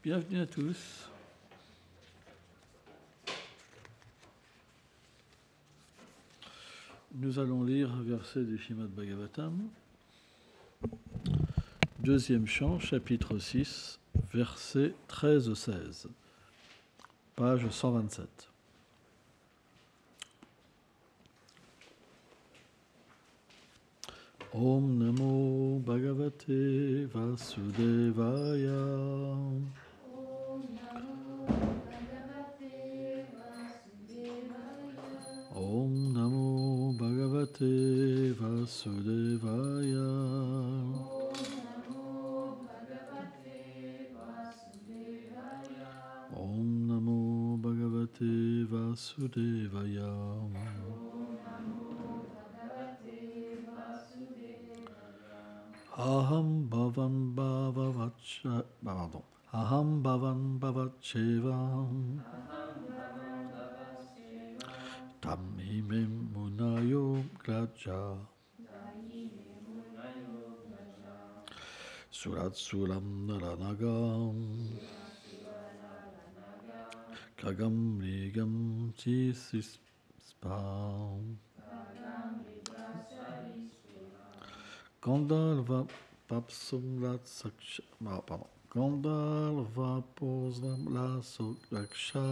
Bienvenue à tous. Nous allons lire un verset du Srimad Bhagavatam, deuxième chant, chapitre 6, versets 13-16, page 127. Om Namo Bhagavate Vasudevaya. Om Namo Bhagavate Vasudevaya. Om Namo Bhagavate Vasudevaya. Aham Bhavan Bhavavacha. Pardon. Aham Bhavan Bhavachevam. Tam Himem Munayo Graja. Surat Sulam Naranagam. Kagam Rigam Chisispam. Gandalva Papsumlat Saksha. Pardon. Gandalva Poslam La Soklaksha.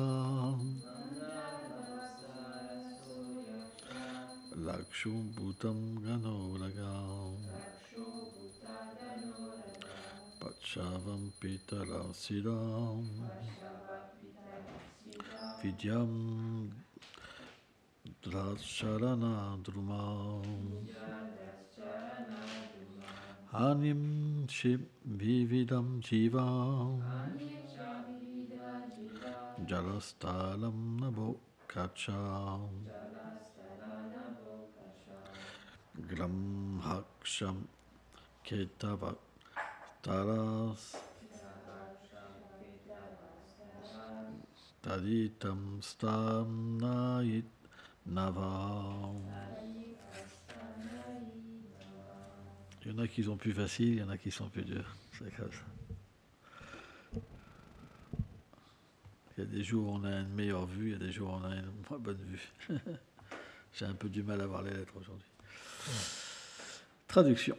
Lakshum Bhutam Ganolagam. Pachavam Pitalam Siddham. Vidyam Dracharana Drumam. Anim Shim Vividam Jivam. Jalastalam Nabo Kacham. Gram Haksham Ketava Taras Taditam Stam Nait Navam. Il y en a qui sont plus faciles, il y en a qui sont plus durs. C'est comme ça. Il y a des jours où on a une meilleure vue, il y a des jours où on a une moins bonne vue. J'ai un peu du mal à voir les lettres aujourd'hui. Traduction.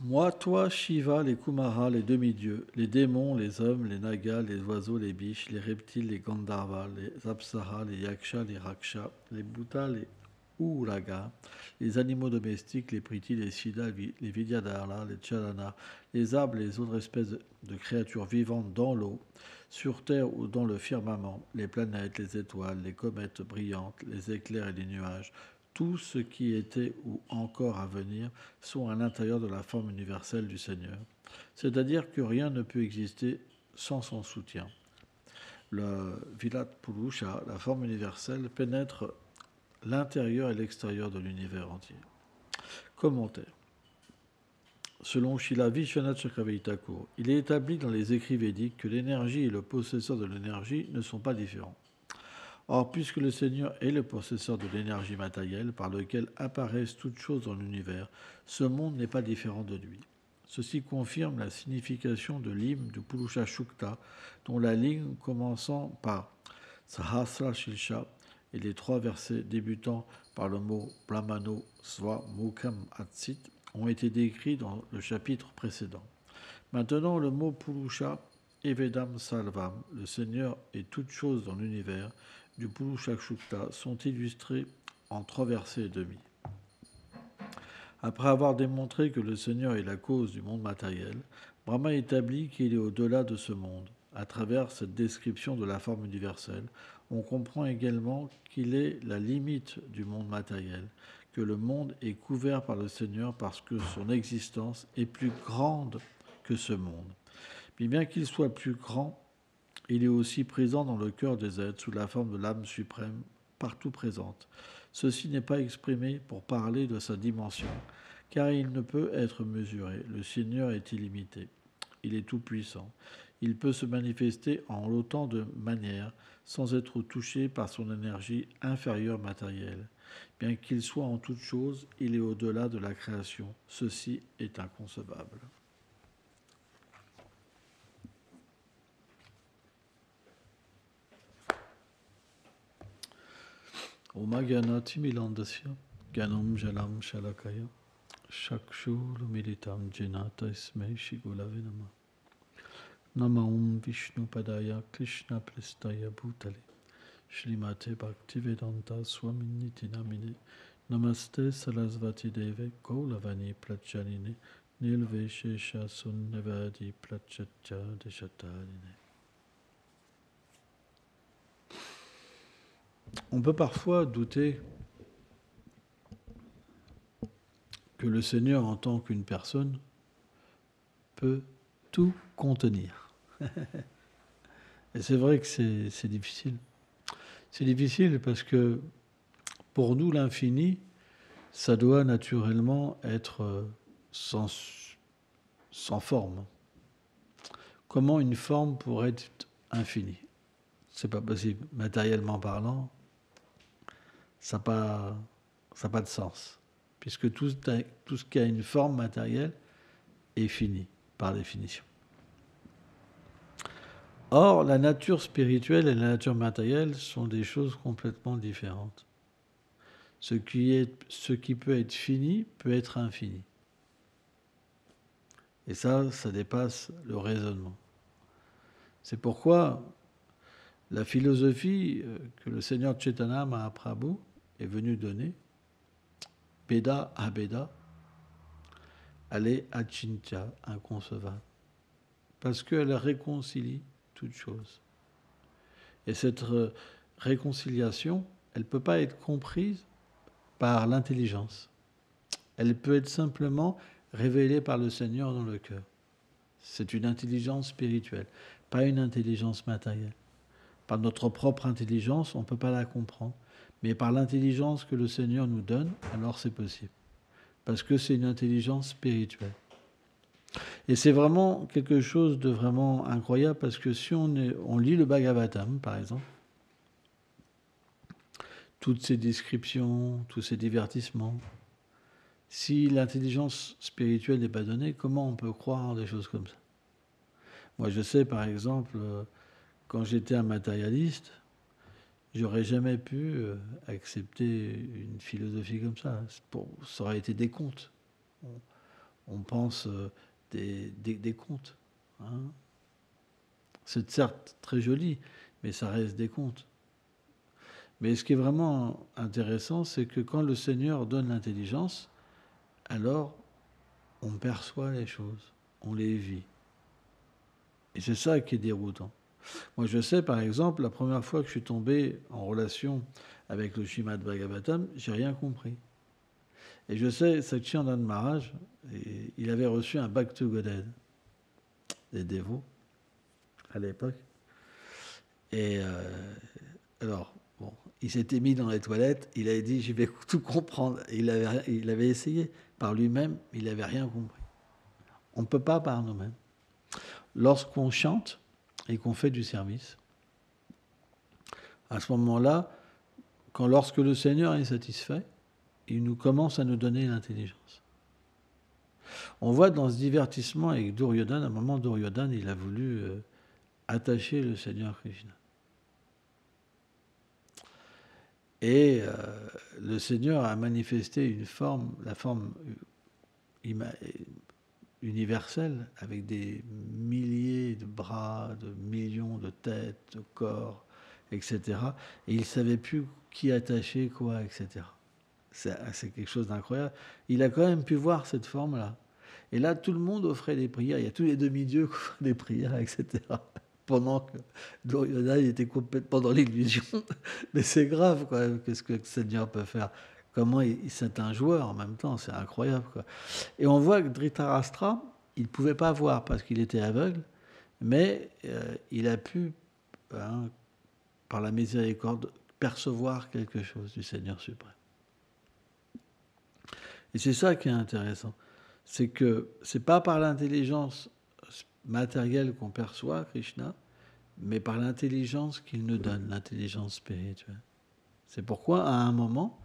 Moi, toi, Shiva, les Kumaras, les demi-dieux, les démons, les hommes, les nagas, les oiseaux, les biches, les reptiles, les gandharvas, les apsaras, les yakshas, les rakshas, les bhutas, les uragas, les animaux domestiques, les prithis, les siddhas, les vidyadharas, les chalanas, les arbres, les autres espèces de créatures vivantes dans l'eau, sur terre ou dans le firmament, les planètes, les étoiles, les comètes brillantes, les éclairs et les nuages, tout ce qui était ou encore à venir sont à l'intérieur de la forme universelle du Seigneur. C'est-à-dire que rien ne peut exister sans son soutien. Le Virat Purusha, la forme universelle, pénètre l'intérieur et l'extérieur de l'univers entier. Commentaire. Selon Srila Vishwanath Chakravarti Thakur, il est établi dans les écrits védiques que l'énergie et le possesseur de l'énergie ne sont pas différents. Or, puisque le Seigneur est le possesseur de l'énergie matérielle par lequel apparaissent toutes choses dans l'univers, ce monde n'est pas différent de lui. Ceci confirme la signification de l'hymne du Purusha Shukta, dont la ligne commençant par Sahasra Shilsha et les 3 versets débutant par le mot Brahmano Sva Mukham Atsit ont été décrits dans le chapitre précédent. Maintenant, le mot Purusha Evedam Salvam, le Seigneur et toutes choses dans l'univers, du Purusha Shukta sont illustrés en 3 versets et demi. Après avoir démontré que le Seigneur est la cause du monde matériel, Brahma établit qu'il est au-delà de ce monde. À travers cette description de la forme universelle, on comprend également qu'il est la limite du monde matériel, que le monde est couvert par le Seigneur parce que son existence est plus grande que ce monde. Mais bien qu'il soit plus grand, il est aussi présent dans le cœur des êtres sous la forme de l'âme suprême, partout présente. Ceci n'est pas exprimé pour parler de sa dimension, car il ne peut être mesuré. Le Seigneur est illimité. Il est tout-puissant. Il peut se manifester en autant de manières sans être touché par son énergie inférieure matérielle. Bien qu'il soit en toute chose, il est au-delà de la création. Ceci est inconcevable. Omagyanatimilandasya Gyanam Jalam Shalakaya Chakshurumilitam Jena Tasmai Shigulave Namah. Nama Om Vishnu Padaya Krishna Prestaya Bhutale Shrimate Bhaktivedanta Swaminiti Namine Namaste Sarasvati Deve Gaulavani Prachaline Nilveshesha Sunnavadi Prachacha Deshatarine. On peut parfois douter que le Seigneur, en tant qu'une personne, peut tout contenir. Et c'est vrai que c'est difficile. C'est difficile parce que pour nous, l'infini, ça doit naturellement être sans forme. Comment une forme pourrait être infinie? C'est pas possible. Matériellement parlant, ça n'a pas de sens. Puisque tout ce qui a une forme matérielle est fini, par définition. Or, la nature spirituelle et la nature matérielle sont des choses complètement différentes. Ce qui peut être fini peut être infini. Et ça dépasse le raisonnement. C'est pourquoi la philosophie que le Seigneur Chaitanya Mahaprabhu est venu donner, Beda Abeda, elle est achintya, inconcevable. Parce qu'elle réconcilie toutes choses. Et cette réconciliation, elle ne peut pas être comprise par l'intelligence. Elle peut être simplement révélée par le Seigneur dans le cœur. C'est une intelligence spirituelle, pas une intelligence matérielle. Par notre propre intelligence, on ne peut pas la comprendre. Mais par l'intelligence que le Seigneur nous donne, alors c'est possible. Parce que c'est une intelligence spirituelle. Et c'est vraiment quelque chose de vraiment incroyable, parce que si on lit le Bhagavatam, par exemple, toutes ces descriptions, tous ces divertissements, si l'intelligence spirituelle n'est pas donnée, comment on peut croire en des choses comme ça? Moi, je sais, par exemple, quand j'étais un matérialiste, j'aurais jamais pu accepter une philosophie comme ça. Ça aurait été des contes. On pense des contes. Hein. C'est certes très joli, mais ça reste des contes. Mais ce qui est vraiment intéressant, c'est que quand le Seigneur donne l'intelligence, alors on perçoit les choses, on les vit. Et c'est ça qui est déroutant. Moi, je sais, par exemple, la première fois que je suis tombé en relation avec le Srimad Bhagavatam, j'ai rien compris. Et je sais, Sachidananda Maharaj, il avait reçu un Bhakti Goded des dévots à l'époque. Et alors, bon, il s'était mis dans les toilettes, il avait dit, je vais tout comprendre. Et il avait essayé par lui-même, il n'avait rien compris. On ne peut pas par nous-mêmes. Lorsqu'on chante et qu'on fait du service, à ce moment-là, lorsque le Seigneur est satisfait, il nous commence à nous donner l'intelligence. On voit dans ce divertissement avec Duryodhana, à un moment Duryodhana, il a voulu attacher le Seigneur Krishna. Et le Seigneur a manifesté une forme, la forme universelle, avec des milliers de bras, de millions de têtes, de corps, etc. Et il ne savait plus qui attacher quoi, etc. C'est quelque chose d'incroyable. Il a quand même pu voir cette forme-là. Et là, tout le monde offrait des prières. Il y a tous les demi-dieux qui offraient des prières, etc. Pendant que Duryodhana était complètement dans l'illusion. Mais c'est grave, quand même, qu'est-ce que le Seigneur peut faire. Comment c'est un joueur en même temps, c'est incroyable, quoi. Et on voit que Dhritarashtra, il ne pouvait pas voir parce qu'il était aveugle, mais il a pu, par la miséricorde, percevoir quelque chose du Seigneur suprême. Et c'est ça qui est intéressant. C'est que ce n'est pas par l'intelligence matérielle qu'on perçoit Krishna, mais par l'intelligence qu'il nous donne, l'intelligence spirituelle. C'est pourquoi, à un moment,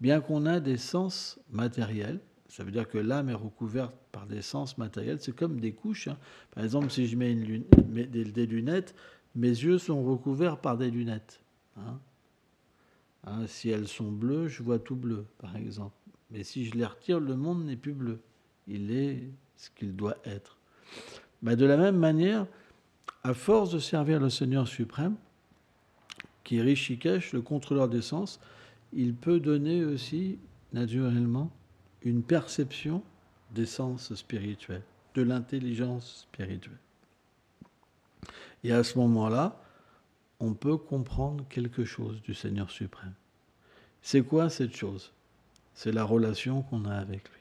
bien qu'on a des sens matériels, ça veut dire que l'âme est recouverte par des sens matériels, c'est comme des couches. Hein. Par exemple, si je mets des lunettes, mes yeux sont recouverts par des lunettes. Hein. Hein, si elles sont bleues, je vois tout bleu, par exemple. Mais si je les retire, le monde n'est plus bleu. Il est ce qu'il doit être. Ben, de la même manière, à force de servir le Seigneur suprême, qui est Rishikesh, le contrôleur des sens, il peut donner aussi, naturellement, une perception des sens spirituels, de l'intelligence spirituelle. Et à ce moment-là, on peut comprendre quelque chose du Seigneur suprême. C'est quoi cette chose? C'est la relation qu'on a avec lui.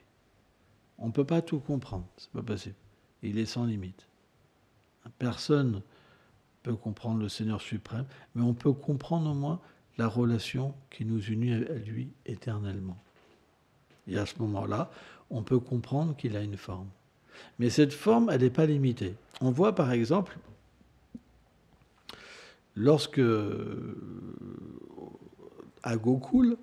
On ne peut pas tout comprendre, c'est pas possible. Il est sans limite. Personne ne peut comprendre le Seigneur suprême, mais on peut comprendre au moins la relation qui nous unit à lui éternellement. Et à ce moment-là, on peut comprendre qu'il a une forme. Mais cette forme, elle n'est pas limitée. On voit par exemple, lorsque à Gokul,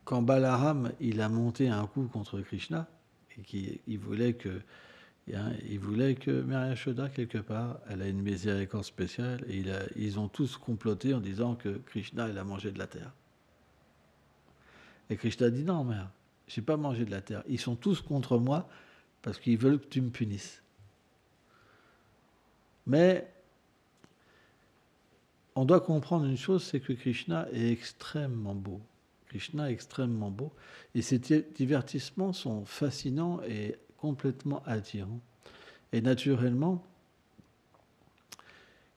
quand Balaram il a monté un coup contre Krishna, et qu'il voulait que Mary Yashoda, quelque part, elle a une miséricorde spéciale, et ils ont tous comploté en disant que Krishna, il a mangé de la terre. Et Krishna dit non, mère, je n'ai pas mangé de la terre. Ils sont tous contre moi parce qu'ils veulent que tu me punisses. Mais on doit comprendre une chose, c'est que Krishna est extrêmement beau. Krishna est extrêmement beau. Et ses divertissements sont fascinants et complètement attirants. Et naturellement,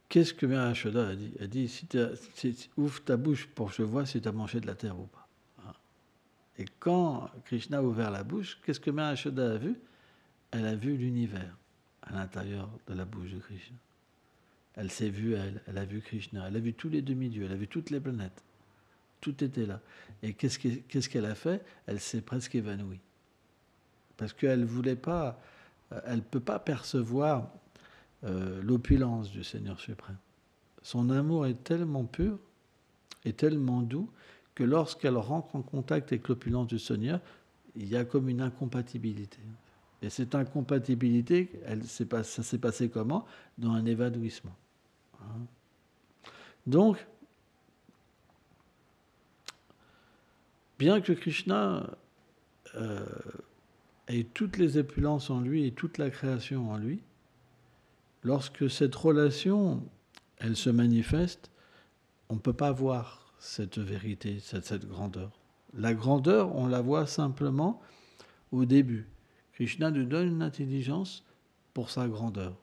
qu'est-ce que Mère Yashoda a dit? Elle dit, ouvre ta bouche pour que je vois si tu as mangé de la terre ou pas. Et quand Krishna a ouvert la bouche, qu'est-ce que Mère Yashoda a vu? Elle a vu l'univers à l'intérieur de la bouche de Krishna. Elle s'est vue, elle a vu Krishna, elle a vu tous les demi-dieux, elle a vu toutes les planètes. Tout était là. Et qu'est-ce qu'elle a fait? Elle s'est presque évanouie. Parce qu'elle ne voulait pas, elle ne peut pas percevoir l'opulence du Seigneur suprême. Son amour est tellement pur et tellement doux que lorsqu'elle rentre en contact avec l'opulence du Seigneur, il y a comme une incompatibilité. Et cette incompatibilité, ça s'est passé comment? Dans un évanouissement. Donc, bien que Krishna ait toutes les opulences en lui et toute la création en lui, lorsque cette relation, elle se manifeste, on ne peut pas voir cette vérité, cette grandeur. La grandeur, on la voit simplement au début. Krishna nous donne une intelligence pour sa grandeur.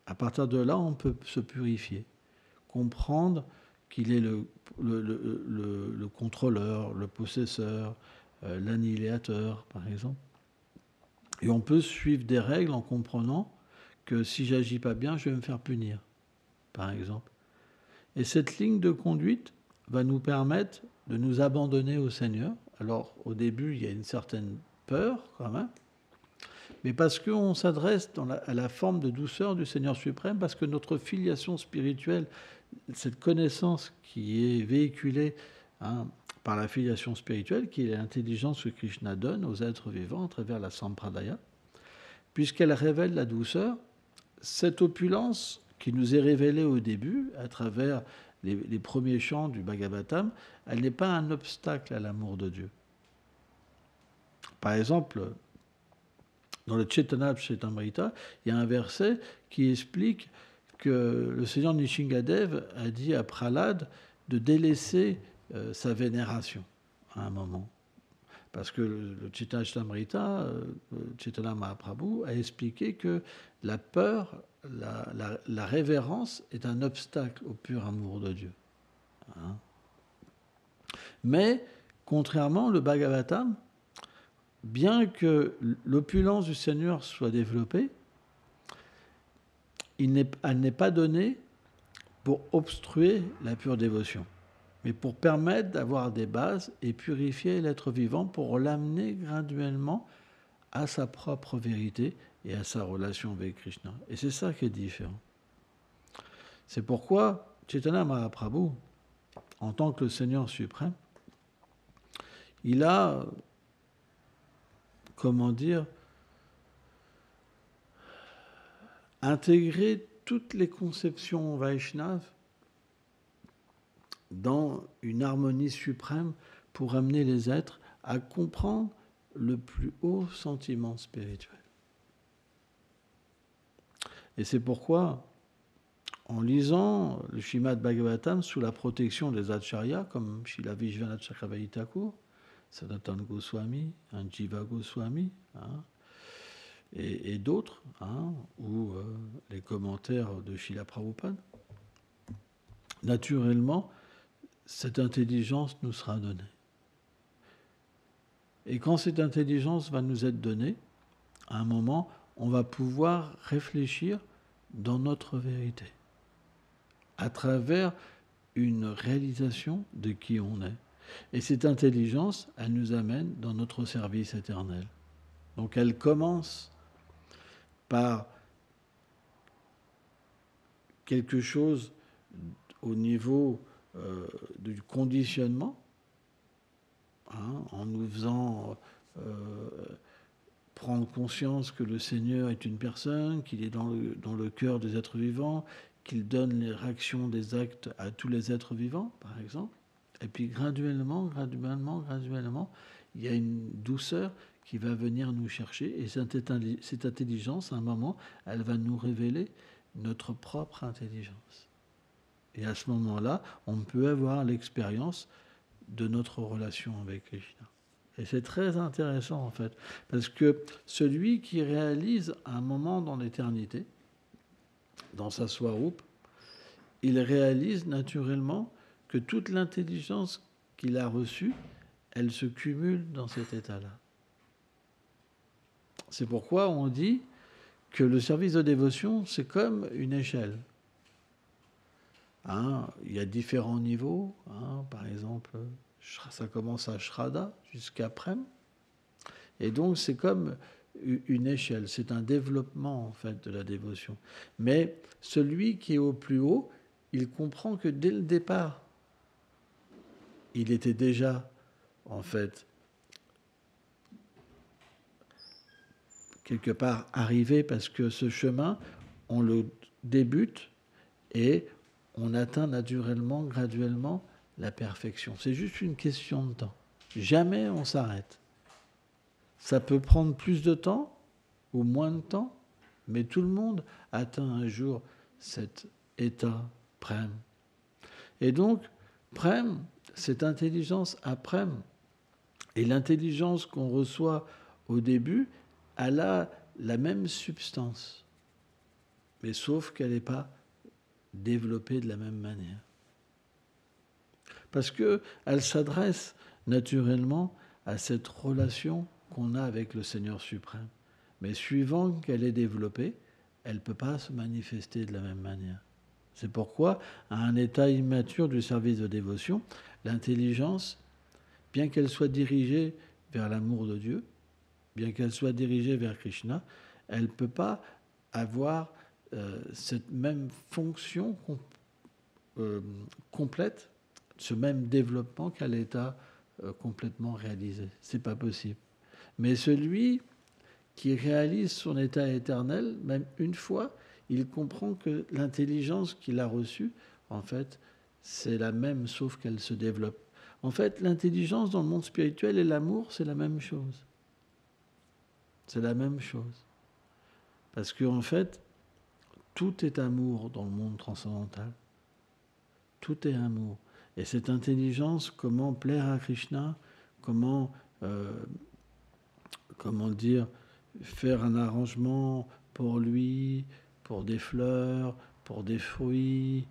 À partir de là, on peut se purifier, comprendre qu'il est le contrôleur, le possesseur, l'annihilateur, par exemple. Et on peut suivre des règles en comprenant que si j'agis pas bien, je vais me faire punir, par exemple. Et cette ligne de conduite va nous permettre de nous abandonner au Seigneur. Alors, au début, il y a une certaine peur, quand même, mais parce qu'on s'adresse à la forme de douceur du Seigneur suprême, parce que notre filiation spirituelle, cette connaissance qui est véhiculée par la filiation spirituelle, qui est l'intelligence que Krishna donne aux êtres vivants à travers la Sampradaya, puisqu'elle révèle la douceur, cette opulence qui nous est révélée au début à travers les premiers chants du Bhagavatam, elle n'est pas un obstacle à l'amour de Dieu. Par exemple, dans le Chaitanya Chaitamrita, il y a un verset qui explique que le Seigneur Nishingadev a dit à Prahlad de délaisser sa vénération à un moment. Parce que le Chaitanya Chaitamrita, Chaitanya Mahaprabhu, a expliqué que la peur, la révérence est un obstacle au pur amour de Dieu. Mais, contrairement, le Bhagavatam, bien que l'opulence du Seigneur soit développée, elle n'est pas donnée pour obstruer la pure dévotion, mais pour permettre d'avoir des bases et purifier l'être vivant pour l'amener graduellement à sa propre vérité et à sa relation avec Krishna. Et c'est ça qui est différent. C'est pourquoi Chaitanya Mahaprabhu, en tant que le Seigneur suprême, il a, comment dire, intégré toutes les conceptions Vaishnaves dans une harmonie suprême pour amener les êtres à comprendre le plus haut sentiment spirituel. Et c'est pourquoi, en lisant le Srimad Bhagavatam sous la protection des acharyas, comme Srila Vishwanath Chakravarti Thakur, Sanatana Goswami, Jiva Goswami, et d'autres, ou les commentaires de Srila Prabhupada, naturellement, cette intelligence nous sera donnée. Et quand cette intelligence va nous être donnée, à un moment, on va pouvoir réfléchir dans notre vérité, à travers une réalisation de qui on est. Et cette intelligence, elle nous amène dans notre service éternel. Donc elle commence par quelque chose au niveau du conditionnement, en nous faisant prendre conscience que le Seigneur est une personne, qu'il est dans le cœur des êtres vivants, qu'il donne les réactions des actes à tous les êtres vivants, par exemple. Et puis graduellement, il y a une douceur qui va venir nous chercher. Et cette intelligence, à un moment, elle va nous révéler notre propre intelligence. Et à ce moment-là, on peut avoir l'expérience de notre relation avec Krishna. Et c'est très intéressant, en fait, parce que celui qui réalise un moment dans l'éternité, dans sa swarup, il réalise naturellement que toute l'intelligence qu'il a reçue, elle se cumule dans cet état-là. C'est pourquoi on dit que le service de dévotion, c'est comme une échelle. Il y a différents niveaux. Par exemple, ça commence à Shraddha jusqu'à Prem. Et donc, c'est comme une échelle. C'est un développement, en fait, de la dévotion. Mais celui qui est au plus haut, il comprend que dès le départ, il était déjà, en fait, quelque part arrivé, parce que ce chemin, on le débute et on atteint naturellement, graduellement, la perfection. C'est juste une question de temps. Jamais on s'arrête. Ça peut prendre plus de temps ou moins de temps, mais tout le monde atteint un jour cet état Prem. Et donc, Prem, cette intelligence à Prem, et l'intelligence qu'on reçoit au début, elle a la même substance, mais sauf qu'elle n'est pas développée de la même manière. Parce qu'elle s'adresse naturellement à cette relation qu'on a avec le Seigneur suprême. Mais suivant qu'elle est développée, elle ne peut pas se manifester de la même manière. C'est pourquoi, à un état immature du service de dévotion, l'intelligence, bien qu'elle soit dirigée vers l'amour de Dieu, bien qu'elle soit dirigée vers Krishna, elle ne peut pas avoir cette même fonction complète, ce même développement qu'à l'état complètement réalisé. Ce n'est pas possible. Mais celui qui réalise son état éternel, même une fois, il comprend que l'intelligence qu'il a reçue, en fait, c'est la même, sauf qu'elle se développe. En fait, l'intelligence dans le monde spirituel et l'amour, c'est la même chose. C'est la même chose. Parce qu'en fait, tout est amour dans le monde transcendantal. Tout est amour. Et cette intelligence, comment plaire à Krishna, comment dire, faire un arrangement pour lui, pour des fleurs, pour des fruits,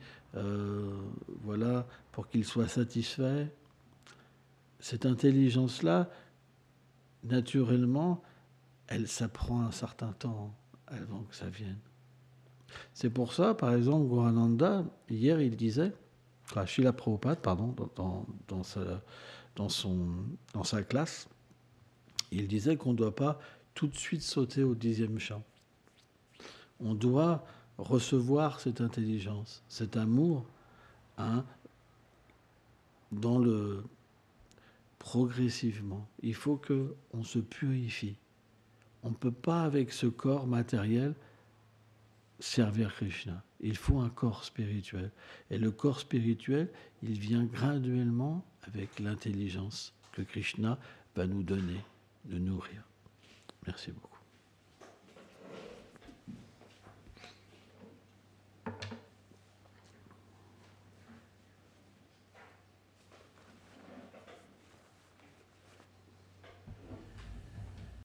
voilà, pour qu'il soit satisfait. Cette intelligence-là, naturellement, ça prend un certain temps avant que ça vienne. C'est pour ça, par exemple, Gaurananda, hier, il disait, Srila Prabhupada, pardon, dans sa classe, il disait qu'on ne doit pas tout de suite sauter au 10e chant. On doit recevoir cette intelligence, cet amour, progressivement. Il faut qu'on se purifie. On ne peut pas, avec ce corps matériel, servir Krishna. il faut un corps spirituel. Et le corps spirituel, il vient graduellement avec l'intelligence que Krishna va nous donner, de nourrir. Merci beaucoup.